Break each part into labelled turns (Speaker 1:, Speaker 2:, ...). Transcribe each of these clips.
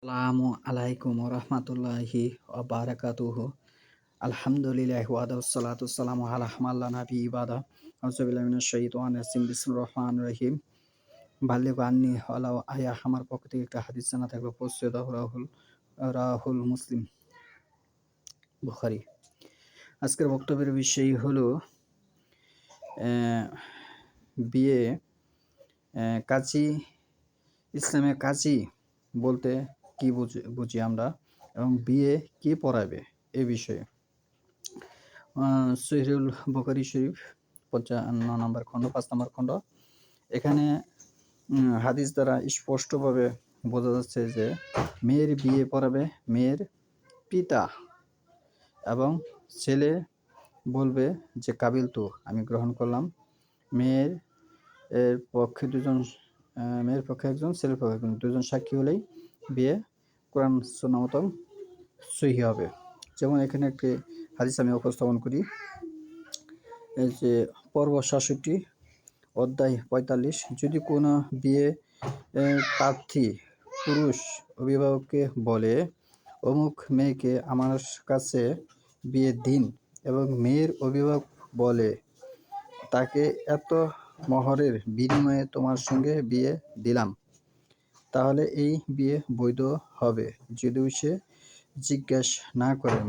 Speaker 1: আসসালামু আলাইকুম ওরহমাতুল্লাহি ওবারাকাতুহু। আলহামদুলিল্লাহি ওয়াহদা ওয়াসসালাতু ওয়াসসালামু আলা মান লা নাবিয়্যা বাদা। আউযু বিল্লাহি মিনাশ শাইতানির রাজিম। বিসমিল্লাহির রহমানির রহিম। বাল্লিগু আন্নী ওয়ালাউ আয়া। আমার পক্ষ থেকে একটা হাদিস জানা থাকবে প্রস্তুত রাহুল মুসলিম বুখারী। আজকের বক্তব্যের বিষয় হলো বিয়ে কাজী ইসলামে কাজী বলতে কি বুঝি আমরা এবং বিয়ে কে পড়াবে এ বিষয়ে সহিহুল বুখারী শরীফ ৫৫ নম্বর খণ্ড ৫ নম্বর খণ্ড। এখানে হাদিস দ্বারা স্পষ্টভাবে বোঝা যাচ্ছে যে মেয়ের বিয়ে পড়াবে মেয়ের পিতা এবং ছেলে বলবে যে কাবিল তু, আমি গ্রহণ করলাম। মেয়ের পক্ষে মেয়ের পক্ষে একজন, ছেলের পক্ষে একজন, দুজন সাক্ষী হলেই বিয়ে কোরআন সুন্নাহ মতো সহিহ হবে। যেমন এখানে একটি হাদিস আমি উপস্থাপন করি। এই যে পর্ব ৬৭ অধ্যায় ৪৫, যদি কোনো বিয়ে প্রার্থী পুরুষ অভিভাবককে বলে অমুক মেয়েকে আমার কাছে বিয়ে দিন এবং মেয়ের অভিভাবক বলে তাকে এত মোহরের বিনিময়ে তোমার সঙ্গে বিয়ে দিলাম, তাহলে এই বিয়ে বৈধ হবে যদিও সে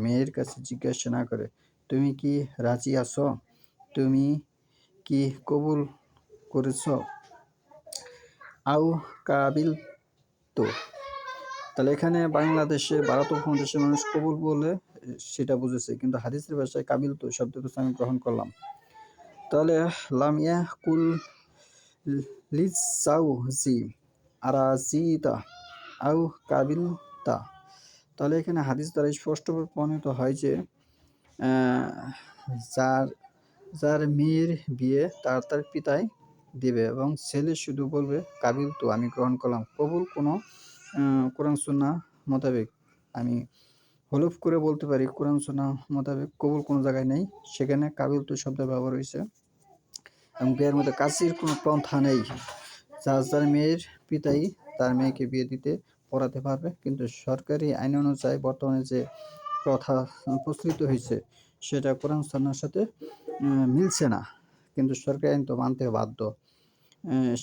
Speaker 1: মেয়ের কাছে জিজ্ঞাসা না করে তুমি কি রাজি আছো, তুমি কি কবুল করেছ, আউ কাবিল তো। তাহলে এখানে বাংলাদেশে ভারত উপমহাদেশের মানুষ কবুল বলে সেটা বুঝেছে, কিন্তু হাদিসের ভাষায় কাবিল তো শব্দটা আমি গ্রহণ করলাম। তাহলে লামিয়া কুল লিজাউজি আরাজিতা আউ কাবিলতা। তাহলে এখানে হাদিস দ্বারা স্পষ্টভাবে প্রমাণিত হয় যে যার যার মেয়ের বিয়ে তার পিতাই দিবে এবং ছেলে শুধু বলবে কাবিল তো, আমি গ্রহণ করলাম। কবুল কোনো কোরআন সুন্নাহ মোতাবেক আমি হলফ করে বলতে পারি, কোরআন সুন্নাহ মোতাবেক কবুল কোনো জায়গায় নেই, সেখানে কাবিল তো শব্দ ব্যবহার হয়েছে। এবং বিয়ের মধ্যে কাজীর কোনো পন্থা নেই। যার মেয়ের পিতাই তার মেয়েকে বিয়ে দিতে পড়াতে পারবে, কিন্তু সরকারি আইন অনুযায়ী বর্তমানে যে প্রথা প্রচলিত হয়েছে সেটা কোরআন সুন্নাহর সাথে মিলছে না, কিন্তু সরকারি আইন তো মানতে বাধ্য।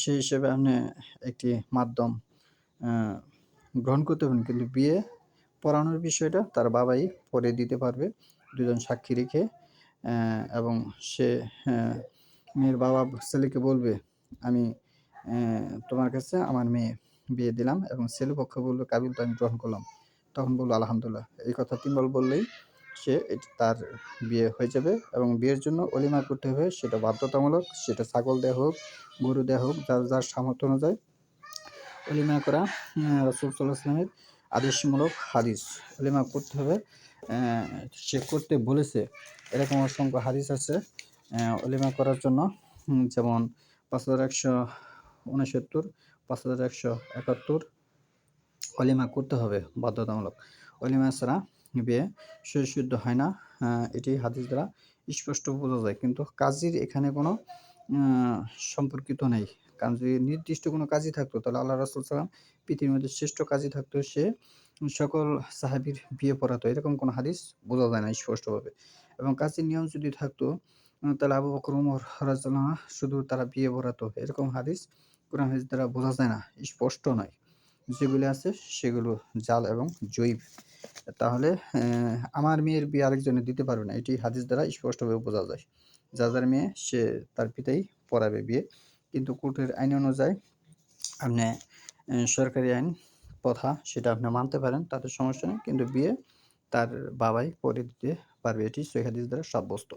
Speaker 1: সেই হিসেবে আপনি একটি মাধ্যম গ্রহণ করতে পারেন, কিন্তু বিয়ে পড়ানোর বিষয়টা তার বাবাই পড়ে দিতে পারবে দুজন সাক্ষী রেখে। এবং সে মেয়ের বাবা ছেলেকে বলবে আমি তোমার কাছে আমার মেয়ে বিয়ে দিলাম, এবং ছেলে পক্ষ বলবে কাবিল তো, আমি গ্রহণ করলাম। তখন বলবো আলহামদুলিল্লাহ। এই কথা ৩ বার বললেই তার বিয়ে হয়ে যাবে। এবং বিয়ের জন্য অলিমা করতে হবে, সেটা বাধ্যতামূলক। সেটা ছাগল দেয়া হোক, গরু দেয়া হোক, যার সামর্থ্য অনুযায়ী অলিমা করা রাসূল সাল্লাল্লাহু আলাইহি ওয়াসাল্লামের আদেশমূলক হাদিস। অলিমা করতে হবে, সে করতে বলেছে, এরকম অসংখ্য হাদিস আছে অলিমা করার জন্য। যেমন ৫১৬৯, ৫১৭১ অলিমা করতে হবে বাধ্যতামূলক। অলিমা ছাড়া বিয়ে শুদ্ধ হয় না, এটি হাদিস দ্বারা স্পষ্ট বোঝা যায়। কিন্তু কাজীর এখানে কোনো সম্পর্কিত নেই। কারণ যদি নির্দিষ্ট কোনো কাজী থাকতো তাহলে আল্লাহ রাসূল সাল্লাল্লাহু আলাইহি ওয়াসাল্লাম পৃথিবীর মধ্যে শ্রেষ্ঠ কাজী থাকতো, সে সকল সাহাবীর বিয়ে পড়াতো। এরকম কোনো হাদিস বোঝা যায় না স্পষ্টভাবে। এবং কাজীর নিয়ম যদি থাকতো তাহলে আবু বকর, ওমর রাদিয়াল্লাহু আনহু শুধু তারা বিয়ে পড়াতো, এরকম হাদিস কোরআন হাদিস দ্বারা বোঝা যায় না, স্পষ্ট নয়। যেগুলো আছে সেগুলো জাল এবং জয়ীফ। তাহলে আমার মেয়ের বিয়ে আরেকজনে দিতে পারবে না, এটি হাদিস দ্বারা স্পষ্টভাবে বোঝা যায়। যার মেয়ে সে তার পিতাই পড়াবে বিয়ে। কিন্তু কোর্টের আইন অনুযায়ী আপনি সরকারি আইন প্রথা সেটা আপনি মানতে পারেন, তাতে সমস্যা নেই। কিন্তু বিয়ে তার বাবাই পড়ে দিতে পারবে, এটি সহিহ হাদিস দ্বারা সাব্যস্ত।